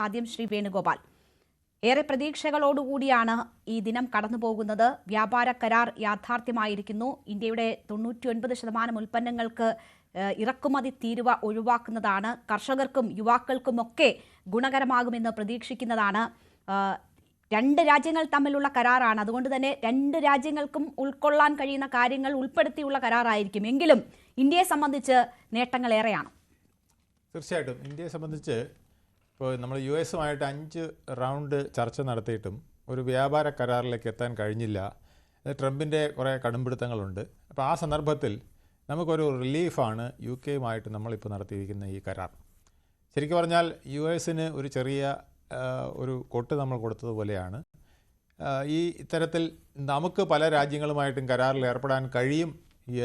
ആദ്യം ശ്രീ വേണുഗോപാൽ. ഏറെ പ്രതീക്ഷകളോടുകൂടിയാണ് ഈ ദിനം കടന്നുപോകുന്നത്. വ്യാപാര കരാർ യാഥാർത്ഥ്യമായിരിക്കുന്നു. ഇന്ത്യയുടെ 99% ഉൽപ്പന്നങ്ങൾക്ക് ഇറക്കുമതി തീരുവ ഒഴിവാക്കുന്നതാണ്. കർഷകർക്കും യുവാക്കൾക്കുമൊക്കെ ഗുണകരമാകുമെന്ന് പ്രതീക്ഷിക്കുന്നതാണ്. രണ്ട് രാജ്യങ്ങൾ തമ്മിലുള്ള കരാറാണ്. അതുകൊണ്ട് തന്നെ രണ്ട് രാജ്യങ്ങൾക്കും ഉൾക്കൊള്ളാൻ കഴിയുന്ന കാര്യങ്ങൾ ഉൾപ്പെടുത്തിയുള്ള കരാറായിരിക്കും. എങ്കിലും ഇന്ത്യയെ സംബന്ധിച്ച് നേട്ടങ്ങൾ ഏറെയാണ്. തീർച്ചയായിട്ടും ഇന്ത്യയെ സംബന്ധിച്ച് ഇപ്പോൾ നമ്മൾ US-ഉമായിട്ട് 5 റൗണ്ട് ചർച്ച നടത്തിയിട്ടും ഒരു വ്യാപാര കരാറിലേക്ക് എത്താൻ കഴിഞ്ഞില്ല. ട്രംപിൻ്റെ കുറേ കടുംപിടുത്തങ്ങളുണ്ട്. അപ്പോൾ ആ സന്ദർഭത്തിൽ നമുക്കൊരു റിലീഫാണ് UK-യുമായിട്ട് നമ്മളിപ്പോൾ നടത്തിയിരിക്കുന്ന ഈ കരാർ. ശരിക്കും പറഞ്ഞാൽ US-ന് ഒരു ചെറിയ ഒരു കൊട്ട് നമ്മൾ കൊടുത്തതുപോലെയാണ്. ഈ ഇത്തരത്തിൽ നമുക്ക് പല രാജ്യങ്ങളുമായിട്ടും കരാറിൽ ഏർപ്പെടാൻ കഴിയും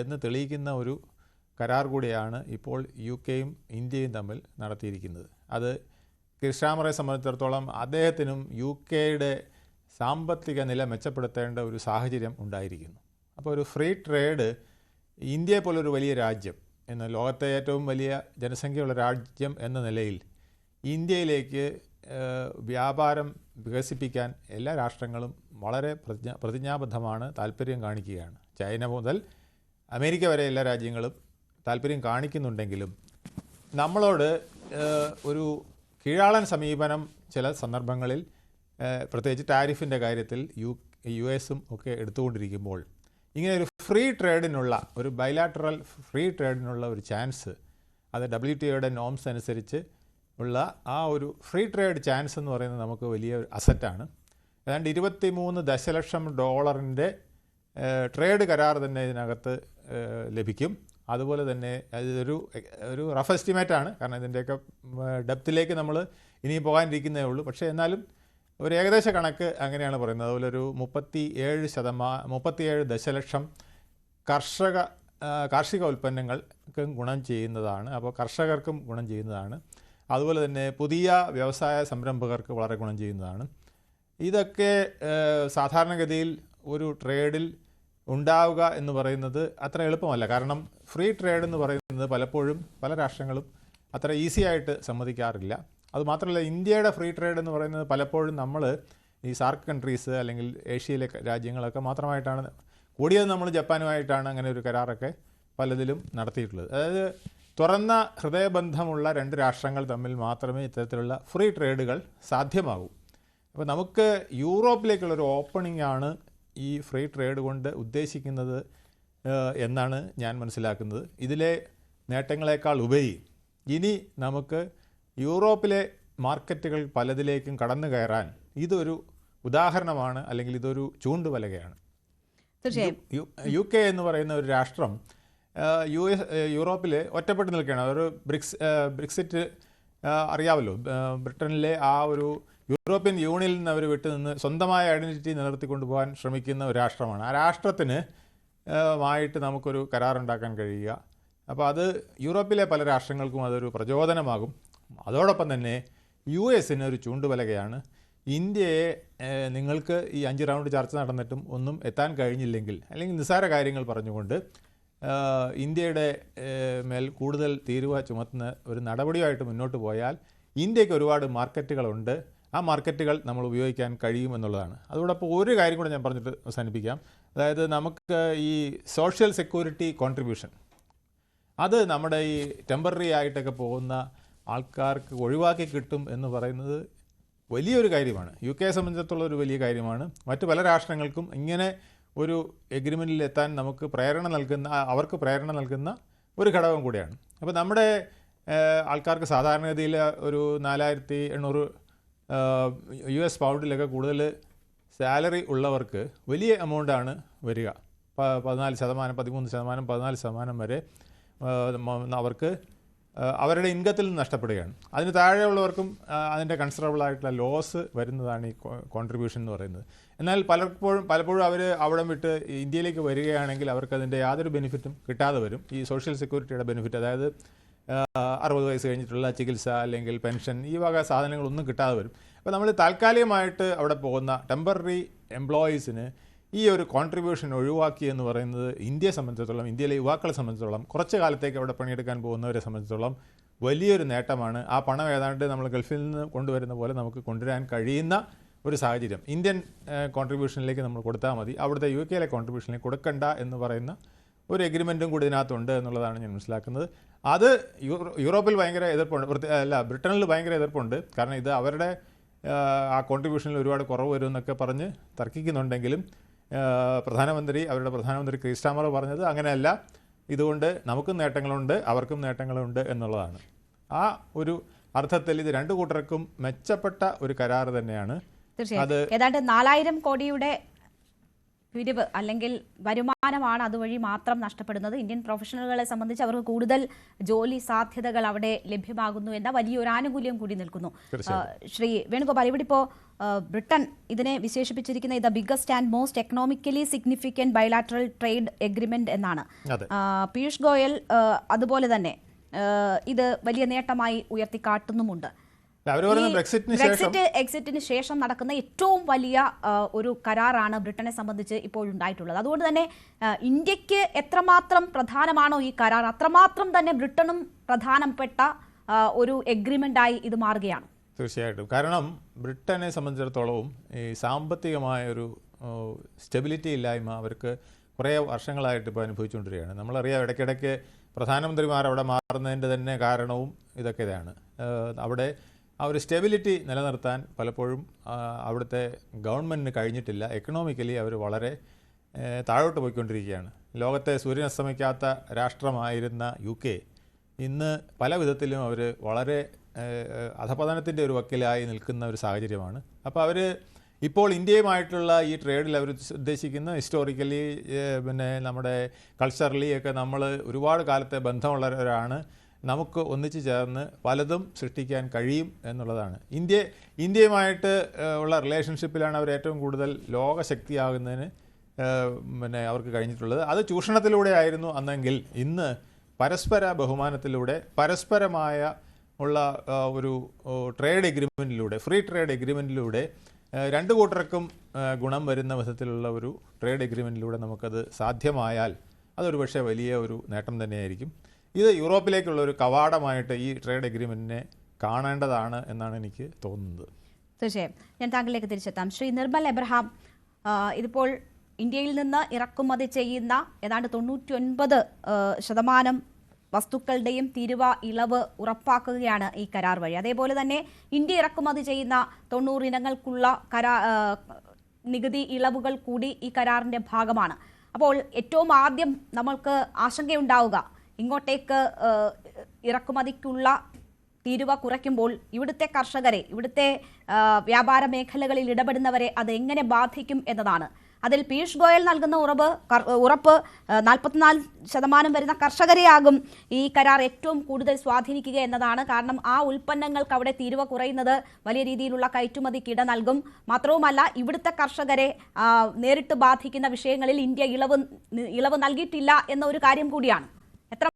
എന്ന് തെളിയിക്കുന്ന ഒരു കരാർ കൂടിയാണ് ഇപ്പോൾ UK-യും ഇന്ത്യയും തമ്മിൽ നടത്തിയിരിക്കുന്നത്. അത് കൃഷ്ണാമറെ സംബന്ധിച്ചിടത്തോളം അദ്ദേഹത്തിനും UK-യുടെ സാമ്പത്തിക നില മെച്ചപ്പെടുത്തേണ്ട ഒരു സാഹചര്യം ഉണ്ടായിരിക്കുന്നു. അപ്പോൾ ഒരു ഫ്രീ ട്രേഡ് ഇന്ത്യയെ പോലൊരു വലിയ രാജ്യം എന്ന ലോകത്തെ ഏറ്റവും വലിയ ജനസംഖ്യയുള്ള രാജ്യം എന്ന നിലയിൽ ഇന്ത്യയിലേക്ക് വ്യാപാരം വികസിപ്പിക്കാൻ എല്ലാ രാഷ്ട്രങ്ങളും വളരെ പ്രതിജ്ഞാബദ്ധമാണ്, താല്പര്യം കാണിക്കുകയാണ്. ചൈന മുതൽ അമേരിക്ക വരെ എല്ലാ രാജ്യങ്ങളും താല്പര്യം കാണിക്കുന്നുണ്ടെങ്കിലും നമ്മളോട് ഒരു കീഴാളൻ സമീപനം ചില സന്ദർഭങ്ങളിൽ പ്രത്യേകിച്ച് ടാരിഫിൻ്റെ കാര്യത്തിൽ US-ഉം ഒക്കെ എടുത്തുകൊണ്ടിരിക്കുമ്പോൾ ഇങ്ങനെ ഒരു ഫ്രീ ട്രേഡിനുള്ള ഒരു ബൈലാറ്ററൽ ഫ്രീ ട്രേഡിനുള്ള ഒരു ചാൻസ്, അത് WTO-യുടെ നോംസ് അനുസരിച്ച് ഉള്ള ആ ഒരു ഫ്രീ ട്രേഡ് ചാൻസ് എന്ന് പറയുന്നത് നമുക്ക് വലിയ ഒരു അസറ്റാണ്. ഏതാണ്ട് $23 ദശലക്ഷം ട്രേഡ് കരാർ തന്നെ ഇതിനകത്ത് ലഭിക്കും. അതുപോലെ തന്നെ ഒരു റഫ് എസ്റ്റിമേറ്റാണ്, കാരണം ഇതിൻ്റെയൊക്കെ ഡെപ്തിലേക്ക് നമ്മൾ ഇനി പോകാനിരിക്കുന്നേ ഉള്ളൂ. പക്ഷേ എന്നാലും ഒരു ഏകദേശ കണക്ക് അങ്ങനെയാണ് പറയുന്നത്. അതുപോലെ ഒരു 37 ദശലക്ഷം കാർഷിക ഉൽപ്പന്നങ്ങൾക്കും ഗുണം ചെയ്യുന്നതാണ്. അപ്പോൾ കർഷകർക്കും ഗുണം ചെയ്യുന്നതാണ്. അതുപോലെ തന്നെ പുതിയ വ്യവസായ സംരംഭകർക്ക് വളരെ ഗുണം ചെയ്യുന്നതാണ്. ഇതൊക്കെ സാധാരണഗതിയിൽ ഒരു ട്രേഡിൽ ഉണ്ടാവുക എന്ന് പറയുന്നത് അത്ര എളുപ്പമല്ല. കാരണം ഫ്രീ ട്രേഡ് എന്ന് പറയുന്നത് പലപ്പോഴും പല രാഷ്ട്രങ്ങളും അത്ര ഈസി ആയിട്ട് സമ്മതിക്കാറില്ല. അതുമാത്രമല്ല, ഇന്ത്യയുടെ ഫ്രീ ട്രേഡ് എന്ന് പറയുന്നത് പലപ്പോഴും നമ്മൾ ഈ സാർക്ക് കൺട്രീസ് അല്ലെങ്കിൽ ഏഷ്യയിലെ രാജ്യങ്ങളൊക്കെ മാത്രമായിട്ടാണ്, കൂടിയത് നമ്മൾ ജപ്പാനുമായിട്ടാണ് അങ്ങനെ ഒരു കരാറൊക്കെ പലതിലും നടത്തിയിട്ടുള്ളത്. അതായത് തുറന്ന ഹൃദയബന്ധമുള്ള രണ്ട് രാഷ്ട്രങ്ങൾ തമ്മിൽ മാത്രമേ ഇത്തരത്തിലുള്ള ഫ്രീ ട്രേഡുകൾ സാധ്യമാകൂ. അപ്പോൾ നമുക്ക് യൂറോപ്പിലേക്കുള്ളൊരു ഓപ്പണിംഗ് ആണ് ഈ ഫ്രീ ട്രേഡ് കൊണ്ട് ഉദ്ദേശിക്കുന്നത് എന്നാണ് ഞാൻ മനസ്സിലാക്കുന്നത്. ഇതിലെ നേട്ടങ്ങളെക്കാൾ ഉപരി ഇനി നമുക്ക് യൂറോപ്പിലെ മാർക്കറ്റുകൾ പലതിലേക്കും കടന്നു കയറാൻ ഇതൊരു ഉദാഹരണമാണ്, അല്ലെങ്കിൽ ഇതൊരു ചൂണ്ടുപലകയാണ്. UK എന്ന് പറയുന്ന ഒരു രാഷ്ട്രം യൂറോപ്പിൽ ഒറ്റപ്പെട്ട് നിൽക്കുകയാണ്. ഒരു ബ്രിക്സിറ്റ് അറിയാമല്ലോ, ബ്രിട്ടനിലെ ആ ഒരു യൂറോപ്യൻ യൂണിയനിൽ നിന്ന് അവർ വിട്ടുനിന്ന് സ്വന്തമായ ഐഡൻറ്റിറ്റി നിലനിർത്തിക്കൊണ്ടു പോകാൻ ശ്രമിക്കുന്ന ഒരു രാഷ്ട്രമാണ്. ആ രാഷ്ട്രത്തിന് മായിട്ട് നമുക്കൊരു കരാറുണ്ടാക്കാൻ കഴിയുക. അപ്പോൾ അത് യൂറോപ്പിലെ പല രാഷ്ട്രങ്ങൾക്കും അതൊരു പ്രചോദനമാകും. അതോടൊപ്പം തന്നെ US-ന് ഒരു ചൂണ്ടുപലകയാണ്. ഇന്ത്യയെ നിങ്ങൾക്ക് ഈ 5 റൗണ്ട് ചർച്ച നടന്നിട്ടും ഒന്നും എത്താൻ കഴിഞ്ഞില്ലെങ്കിൽ, അല്ലെങ്കിൽ നിസ്സാര കാര്യങ്ങൾ പറഞ്ഞുകൊണ്ട് ഇന്ത്യയുടെ മേൽ കൂടുതൽ തീരുവ ചുമത്തുന്ന ഒരു നടപടിയായിട്ട് മുന്നോട്ട് പോയാൽ ഇന്ത്യക്ക് ഒരുപാട് മാർക്കറ്റുകളുണ്ട്. ആ മാർക്കറ്റുകൾ നമ്മൾ ഉപയോഗിക്കാൻ കഴിയുമെന്നുള്ളതാണ്. അതോടൊപ്പം ഒരു കാര്യം കൂടെ ഞാൻ പറഞ്ഞിട്ട് അവസാനിപ്പിക്കാം. അതായത് നമുക്ക് ഈ സോഷ്യൽ സെക്യൂരിറ്റി കോൺട്രിബ്യൂഷൻ, അത് നമ്മുടെ ഈ ടെമ്പററി ആയിട്ടൊക്കെ പോകുന്ന ആൾക്കാർക്ക് ഒഴിവാക്കി കിട്ടും എന്ന് പറയുന്നത് വലിയൊരു കാര്യമാണ്. UK-യെ സംബന്ധിച്ചിടത്തോളം ഒരു വലിയ കാര്യമാണ്. മറ്റ് പല രാഷ്ട്രങ്ങൾക്കും ഇങ്ങനെ ഒരു എഗ്രിമെൻറ്റിൽ എത്താൻ അവർക്ക് പ്രേരണ നൽകുന്ന ഒരു ഘടകം കൂടിയാണ്. അപ്പോൾ നമ്മുടെ ആൾക്കാർക്ക് സാധാരണഗതിയിൽ ഒരു 4800 US പൗണ്ടിലൊക്കെ കൂടുതൽ സാലറി ഉള്ളവർക്ക് വലിയ എമൗണ്ടാണ് വരിക. 14%, 13%, 14% വരെ അവർക്ക് അവരുടെ ഇൻകത്തിൽ നിന്ന് നഷ്ടപ്പെടുകയാണ്. അതിന് താഴെയുള്ളവർക്കും അതിൻ്റെ കൺസിഡറബിളായിട്ടുള്ള ലോസ് വരുന്നതാണ് ഈ കോൺട്രിബ്യൂഷൻ എന്ന് പറയുന്നത്. എന്നാൽ പലപ്പോഴും അവർ അവിടെ വിട്ട് ഇന്ത്യയിലേക്ക് വരികയാണെങ്കിൽ അവർക്കതിൻ്റെ യാതൊരു ബെനിഫിറ്റും കിട്ടാതെ വരും. ഈ സോഷ്യൽ സെക്യൂരിറ്റിയുടെ ബെനിഫിറ്റ്, അതായത് 60 വയസ്സ് കഴിഞ്ഞിട്ടുള്ള ചികിത്സ അല്ലെങ്കിൽ പെൻഷൻ, ഈ വക സാധനങ്ങളൊന്നും കിട്ടാതെ വരും. അപ്പോൾ നമ്മൾ താൽക്കാലികമായിട്ട് അവിടെ പോകുന്ന ടെമ്പററി എംപ്ലോയീസിന് ഈ ഒരു കോൺട്രിബ്യൂഷൻ ഒഴിവാക്കി എന്ന് പറയുന്നത് ഇന്ത്യയെ സംബന്ധിച്ചിടത്തോളം, ഇന്ത്യയിലെ യുവാക്കളെ സംബന്ധിച്ചിടത്തോളം, കുറച്ച് കാലത്തേക്ക് അവിടെ പണിയെടുക്കാൻ പോകുന്നവരെ സംബന്ധിച്ചിടത്തോളം വലിയൊരു നേട്ടമാണ്. ആ പണം ഏതാണ്ട് നമ്മൾ ഗൾഫിൽ നിന്ന് കൊണ്ടുവരുന്ന പോലെ നമുക്ക് കൊണ്ടുവരാൻ കഴിയുന്ന ഒരു സാഹചര്യം ഇന്ത്യൻ കോൺട്രിബ്യൂഷനിലേക്ക് നമ്മൾ കൊടുത്താൽ മതി, അവിടുത്തെ UK കോൺട്രിബ്യൂഷനിലേക്ക് കൊടുക്കണ്ട എന്ന് പറയുന്ന ഒരു എഗ്രിമെൻറ്റും കൂടി ഇതിനകത്തുണ്ട് എന്നുള്ളതാണ് ഞാൻ മനസ്സിലാക്കുന്നത്. അത് യൂറോപ്പിൽ ഭയങ്കര എതിർപ്പുണ്ട്, ബ്രിട്ടനിൽ ഭയങ്കര എതിർപ്പുണ്ട്. കാരണം ഇത് അവരുടെ ആ കോൺട്രിബ്യൂഷനിൽ ഒരുപാട് കുറവ് വരും എന്നൊക്കെ പറഞ്ഞ് തർക്കിക്കുന്നുണ്ടെങ്കിലും അവരുടെ പ്രധാനമന്ത്രി കീർ സ്റ്റാമർ പറഞ്ഞത് അങ്ങനെയല്ല, ഇതുകൊണ്ട് നമുക്കും നേട്ടങ്ങളുണ്ട് അവർക്കും നേട്ടങ്ങളുണ്ട് എന്നുള്ളതാണ്. ആ ഒരു അർത്ഥത്തിൽ ഇത് രണ്ടു കൂട്ടർക്കും മെച്ചപ്പെട്ട ഒരു കരാർ തന്നെയാണ്. തീർച്ചയായും ഏതാണ്ട് 4000 കോടിയുടെ പിരിവ് അല്ലെങ്കിൽ വരുമാനമാണ് അതുവഴി മാത്രം നഷ്ടപ്പെടുന്നത്. ഇന്ത്യൻ പ്രൊഫഷണലുകളെ സംബന്ധിച്ച് അവർക്ക് കൂടുതൽ ജോലി സാധ്യതകൾ അവിടെ ലഭ്യമാകുന്നു എന്ന വലിയൊരു ആനുകൂല്യം കൂടി നിൽക്കുന്നു. ശ്രീ വേണുഗോപാൽ, ഇവിടെ ഇപ്പോൾ ബ്രിട്ടൻ ഇതിനെ വിശേഷിപ്പിച്ചിരിക്കുന്ന the biggest and most economically significant bilateral trade agreement എന്നാണ്. പീയൂഷ് ഗോയൽ അതുപോലെ തന്നെ ഇത് വലിയ നേട്ടമായി ഉയർത്തിക്കാട്ടുന്നുമുണ്ട്. എക്സിറ്റിന് ശേഷം നടക്കുന്ന ഏറ്റവും വലിയ ഒരു കരാറാണ് ബ്രിട്ടനെ സംബന്ധിച്ച് ഇപ്പോഴുണ്ടായിട്ടുള്ളത്. അതുകൊണ്ട് തന്നെ ഇന്ത്യക്ക് എത്രമാത്രം പ്രധാനമാണോ ഈ കരാർ, അത്രമാത്രം തന്നെ ബ്രിട്ടനും പ്രധാനപ്പെട്ട ഒരു എഗ്രിമെന്റായി ഇത് മാറുകയാണ്. തീർച്ചയായിട്ടും. കാരണം ബ്രിട്ടനെ സംബന്ധിച്ചിടത്തോളവും ഈ സാമ്പത്തികമായ ഒരു സ്റ്റെബിലിറ്റി ഇല്ലായ്മ അവർക്ക് കുറേ വർഷങ്ങളായിട്ട് ഇപ്പോൾ അനുഭവിച്ചുകൊണ്ടിരിക്കുകയാണ്. നമ്മളറിയാം, ഇടയ്ക്കിടയ്ക്ക് പ്രധാനമന്ത്രിമാർ അവിടെ മാറുന്നതിൻ്റെ തന്നെ കാരണവും ഇതൊക്കെയാണ്. അവിടെ ആ ഒരു സ്റ്റെബിലിറ്റി നിലനിർത്താൻ പലപ്പോഴും അവിടുത്തെ ഗവൺമെൻറ്റിന് കഴിഞ്ഞിട്ടില്ല. എക്കണോമിക്കലി അവർ വളരെ താഴോട്ട് പോയിക്കൊണ്ടിരിക്കുകയാണ്. ലോകത്തെ സൂര്യൻ അസ്തമിക്കാത്ത രാഷ്ട്രമായിരുന്ന UK ഇന്ന് പല വിധത്തിലും അവർ വളരെ അധപതനത്തിൻ്റെ ഒരു വക്കിലായി നിൽക്കുന്ന ഒരു സാഹചര്യമാണ്. അപ്പോൾ അവർ ഇപ്പോൾ ഇന്ത്യയുമായിട്ടുള്ള ഈ ട്രേഡിൽ അവർ ഉദ്ദേശിക്കുന്ന ഹിസ്റ്റോറിക്കലി പിന്നെ നമ്മുടെ കൾച്ചറലി ഒക്കെ നമ്മൾ ഒരുപാട് കാലത്തെ ബന്ധമുള്ളവരാണ്, നമുക്ക് ഒന്നിച്ചു ചേർന്ന് പലതും സൃഷ്ടിക്കാൻ കഴിയും എന്നുള്ളതാണ്. ഇന്ത്യയുമായിട്ട് ഉള്ള റിലേഷൻഷിപ്പിലാണ് അവർ ഏറ്റവും കൂടുതൽ ലോകശക്തിയാകുന്നതിന് പിന്നെ അവർക്ക് കഴിഞ്ഞിട്ടുള്ളത്. അത് ചൂഷണത്തിലൂടെ ആയിരുന്നു അന്നെങ്കിൽ ഇന്ന് പരസ്പര ബഹുമാനത്തിലൂടെ പരസ്പരമായ ഉള്ള ഒരു ട്രേഡ് എഗ്രിമെൻറ്റിലൂടെ, ഫ്രീ ട്രേഡ് എഗ്രിമെൻറ്റിലൂടെ രണ്ടു കൂട്ടർക്കും ഗുണം വരുന്ന വിധത്തിലുള്ള ഒരു ട്രേഡ് എഗ്രിമെൻറ്റിലൂടെ നമുക്കത് സാധ്യമായാൽ അതൊരു പക്ഷേ വലിയ ഒരു നേട്ടം തന്നെയായിരിക്കും. ഇത് യൂറോപ്പിലേക്കുള്ള ഒരു കവാടമായിട്ട് ഈ ട്രേഡ് എഗ്രിമെൻറ്റിനെ കാണേണ്ടതാണ് എന്നാണ് എനിക്ക് തോന്നുന്നത്. തീർച്ചയായും ഞാൻ താങ്കളിലേക്ക് തിരിച്ചെത്താം. ശ്രീ നിർമ്മൽ എബ്രഹാം, ഇതിപ്പോൾ ഇന്ത്യയിൽ നിന്ന് ഇറക്കുമതി ചെയ്യുന്ന ഏതാണ്ട് 99% വസ്തുക്കളുടെയും തീരുവ ഇളവ് ഉറപ്പാക്കുകയാണ് ഈ കരാർ വഴി. അതേപോലെ തന്നെ ഇന്ത്യ ഇറക്കുമതി ചെയ്യുന്ന 90 ഇനങ്ങൾക്കുള്ള നികുതി ഇളവുകൾ കൂടി ഈ കരാറിന്റെ ഭാഗമാണ്. അപ്പോൾ ഏറ്റവും ആദ്യം നമ്മൾക്ക് ആശങ്കയുണ്ടാവുക, ഇങ്ങോട്ടേക്ക് ഇറക്കുമതിക്കുള്ള തീരുവ കുറയ്ക്കുമ്പോൾ ഇവിടുത്തെ കർഷകരെ, ഇവിടുത്തെ വ്യാപാര മേഖലകളിൽ ഇടപെടുന്നവരെ അത് എങ്ങനെ ബാധിക്കും എന്നതാണ്. അതിൽ പീയൂഷ് ഗോയൽ നൽകുന്ന ഉറപ്പ് 44% വരുന്ന കർഷകരെയാകും ഈ കരാർ ഏറ്റവും കൂടുതൽ സ്വാധീനിക്കുക എന്നതാണ്. കാരണം ആ ഉൽപ്പന്നങ്ങൾക്ക് അവിടെ തീരുവ കുറയുന്നത് വലിയ രീതിയിലുള്ള കയറ്റുമതിക്ക് ഇട നൽകും. മാത്രവുമല്ല, ഇവിടുത്തെ കർഷകരെ നേരിട്ട് ബാധിക്കുന്ന വിഷയങ്ങളിൽ ഇന്ത്യ ഇളവ് നൽകിയിട്ടില്ല എന്ന ഒരു കാര്യം കൂടിയാണ്. എത്ര